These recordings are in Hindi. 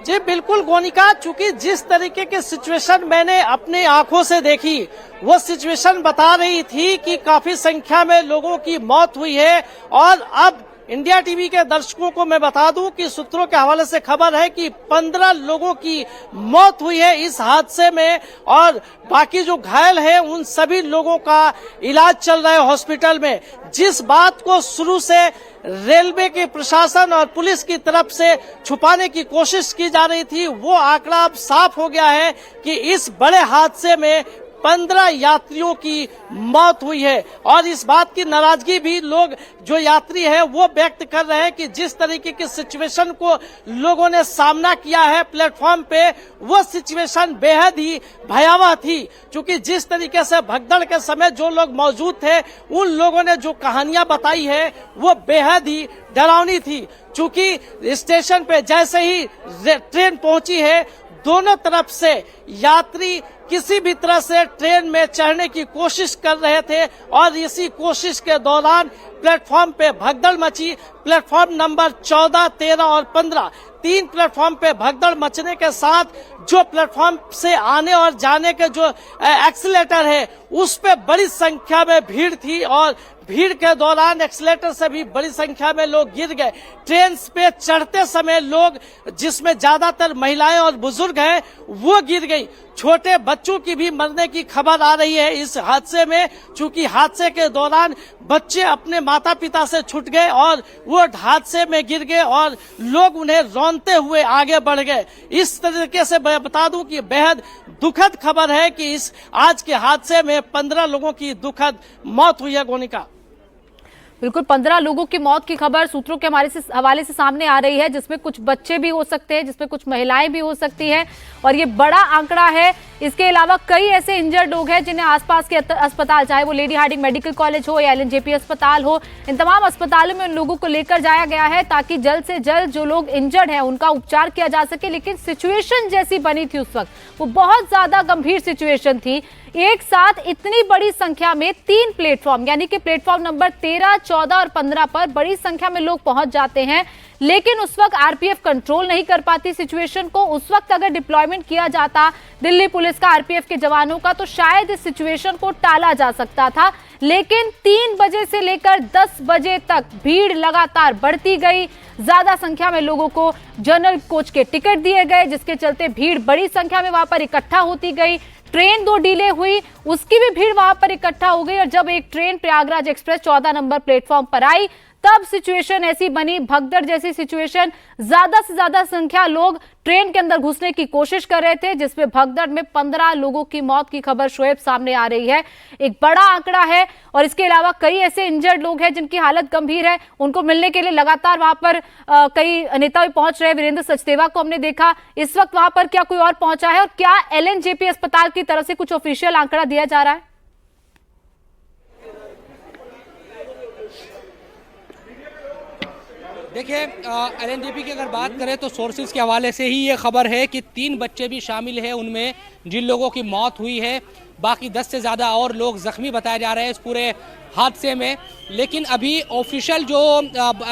जी बिल्कुल गोनिका, चूंकि जिस तरीके की सिचुएशन मैंने अपनी आंखों से देखी वो सिचुएशन बता रही थी कि काफी संख्या में लोगों की मौत हुई है। और अब इंडिया टीवी के दर्शकों को मैं बता दूं कि सूत्रों के हवाले से खबर है कि 15 लोगों की मौत हुई है इस हादसे में, और बाकी जो घायल हैं उन सभी लोगों का इलाज चल रहा है हॉस्पिटल में। जिस बात को शुरू से रेलवे के प्रशासन और पुलिस की तरफ से छुपाने की कोशिश की जा रही थी, वो आंकड़ा अब साफ हो गया है कि इस बड़े हादसे में 15 यात्रियों की मौत हुई है। और इस बात की नाराजगी भी लोग जो यात्री है वो व्यक्त कर रहे हैं कि जिस तरीके की सिचुएशन को लोगों ने सामना किया है प्लेटफॉर्म पे, वो सिचुएशन बेहद ही भयावह थी। क्योंकि जिस तरीके से भगदड़ के समय जो लोग मौजूद थे उन लोगों ने जो कहानियां बताई है वो बेहद ही डरावनी थी। चूंकि स्टेशन पे जैसे ही ट्रेन पहुंची है, दोनों तरफ से यात्री किसी भी तरह से ट्रेन में चढ़ने की कोशिश कर रहे थे, और इसी कोशिश के दौरान प्लेटफॉर्म पे भगदड़ मची। प्लेटफॉर्म नंबर 14, 13 और 15 तीन प्लेटफॉर्म पे भगदड़ मचने के साथ जो प्लेटफॉर्म से आने और जाने के जो एक्सीलेटर है उस पे बड़ी संख्या में भीड़ थी, और भीड़ के दौरान एक्सीलेटर से भी बड़ी संख्या में लोग गिर गए। ट्रेन पे चढ़ते समय लोग, जिसमें ज्यादातर महिलाएं और बुजुर्ग हैं, वो गिर गई। छोटे बच्चों की भी मरने की खबर आ रही है इस हादसे में, चूंकि हादसे के दौरान बच्चे अपने माता पिता से छूट गए और वो हादसे में गिर गए और लोग उन्हें रौंदते हुए आगे बढ़ गए। इस तरीके से मैं बता दूं कि बेहद दुखद खबर है कि इस आज के हादसे में 15 लोगों की दुखद मौत हुई है। गोनिका, बिल्कुल 15 लोगों की मौत की खबर सूत्रों के हवाले से सामने आ रही है, जिसमें कुछ बच्चे भी हो सकते हैं, जिसमें कुछ महिलाएं भी हो सकती हैं, और ये बड़ा आंकड़ा है। इसके अलावा कई ऐसे इंजर्ड लोग हैं जिन्हें आसपास के अस्पताल, चाहे वो लेडी हार्डिंग मेडिकल कॉलेज हो या LNJP अस्पताल हो, इन तमाम अस्पतालों में उन लोगों को लेकर जाया गया है ताकि जल्द से जल्द जो लोग इंजर्ड हैं उनका उपचार किया जा सके। लेकिन सिचुएशन जैसी बनी थी उस वक्त वो बहुत ज्यादा गंभीर सिचुएशन थी। एक साथ इतनी बड़ी संख्या में 3 प्लेटफॉर्म यानी कि प्लेटफॉर्म नंबर 13, 14 और 15 पर बड़ी संख्या में लोग पहुंच जाते हैं, लेकिन उस वक्त RPF कंट्रोल नहीं कर पाती सिचुएशन को। उस वक्त अगर डिप्लॉयमेंट किया जाता दिल्ली पुलिस का, RPF के जवानों का, तो शायद इस सिचुएशन को टाला जा सकता था। लेकिन 3 बजे से लेकर 10 बजे तक भीड़ लगातार बढ़ती गई। ज्यादा संख्या में लोगों को जनरल कोच के टिकट दिए गए, जिसके चलते भीड़ बड़ी संख्या में वहां पर इकट्ठा होती गई। ट्रेन 2 डिले हुई, उसकी भी भीड़ वहां पर इकट्ठा हो गई, और जब एक train Prayagraj express 14 number platform पर आई तब सिचुएशन ऐसी बनी, भगदड़ जैसी सिचुएशन। ज्यादा से ज्यादा संख्या लोग ट्रेन के अंदर घुसने की कोशिश कर रहे थे, जिसमें भगदड़ में 15 लोगों की मौत की खबर शोएब सामने आ रही है। एक बड़ा आंकड़ा है, और इसके अलावा कई ऐसे इंजर्ड लोग हैं जिनकी हालत गंभीर है। उनको मिलने के लिए लगातार वहां पर कई नेता भी पहुंच रहे हैं। वीरेंद्र सचदेवा को हमने देखा। इस वक्त वहां पर क्या कोई और पहुंचा है, और क्या LNJP अस्पताल की तरफ से कुछ ऑफिशियल आंकड़ा दिया जा रहा है? देखिए, LNJP की अगर बात करें तो सोर्सेज के हवाले से ही ये खबर है कि 3 बच्चे भी शामिल हैं उनमें जिन लोगों की मौत हुई है। बाकी 10 से ज़्यादा और लोग ज़ख्मी बताए जा रहे हैं इस पूरे हादसे में। लेकिन अभी ऑफिशियल जो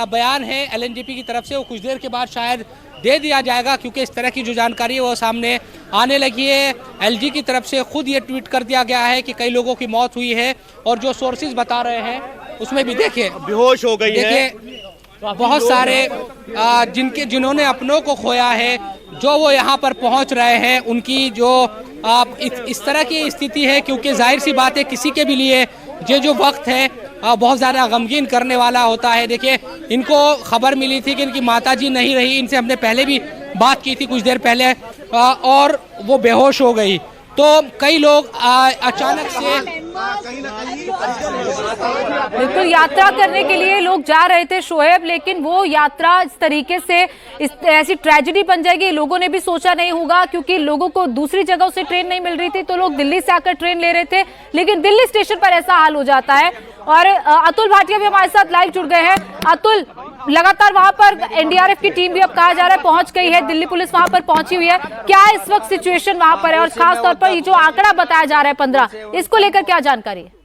बयान है LNJP की तरफ से वो कुछ देर के बाद शायद दे दिया जाएगा, क्योंकि इस तरह की जो जानकारी है वो सामने आने लगी है। LG की तरफ से खुद ये ट्वीट कर दिया गया है कि कई लोगों की मौत हुई है, और जो सोर्सेज बता रहे हैं उसमें भी देखिए बेहोश हो गई है। बहुत सारे जिन्होंने अपनों को खोया है, जो वो यहाँ पर पहुँच रहे हैं, उनकी जो इस तरह की स्थिति है, क्योंकि जाहिर सी बात है किसी के भी लिए ये जो वक्त है बहुत ज़्यादा गमगीन करने वाला होता है। देखिए, इनको खबर मिली थी कि इनकी माताजी नहीं रही, इनसे हमने पहले भी बात की थी कुछ देर पहले, और वो बेहोश हो गई। तो कई लोग अचानक से बिल्कुल यात्रा करने के लिए लोग जा रहे थे शोएब, लेकिन वो यात्रा इस तरीके से ऐसी ट्रेजेडी बन जाएगी लोगों ने भी सोचा नहीं होगा, क्योंकि लोगों को दूसरी जगहों से ट्रेन नहीं मिल रही थी तो लोग दिल्ली से आकर ट्रेन ले रहे थे, लेकिन दिल्ली स्टेशन पर ऐसा हाल हो जाता है। और अतुल भाटिया भी हमारे साथ लाइव जुड़ गए हैं। अतुल, लगातार वहां पर NDRF की टीम भी अब कहा जा रहा है पहुंच गई है, दिल्ली पुलिस वहां पर पहुंची हुई है। क्या इस वक्त सिचुएशन वहां पर है, और खास तौर पर ये जो आंकड़ा बताया जा रहा है 15, इसको लेकर क्या जानकारी है?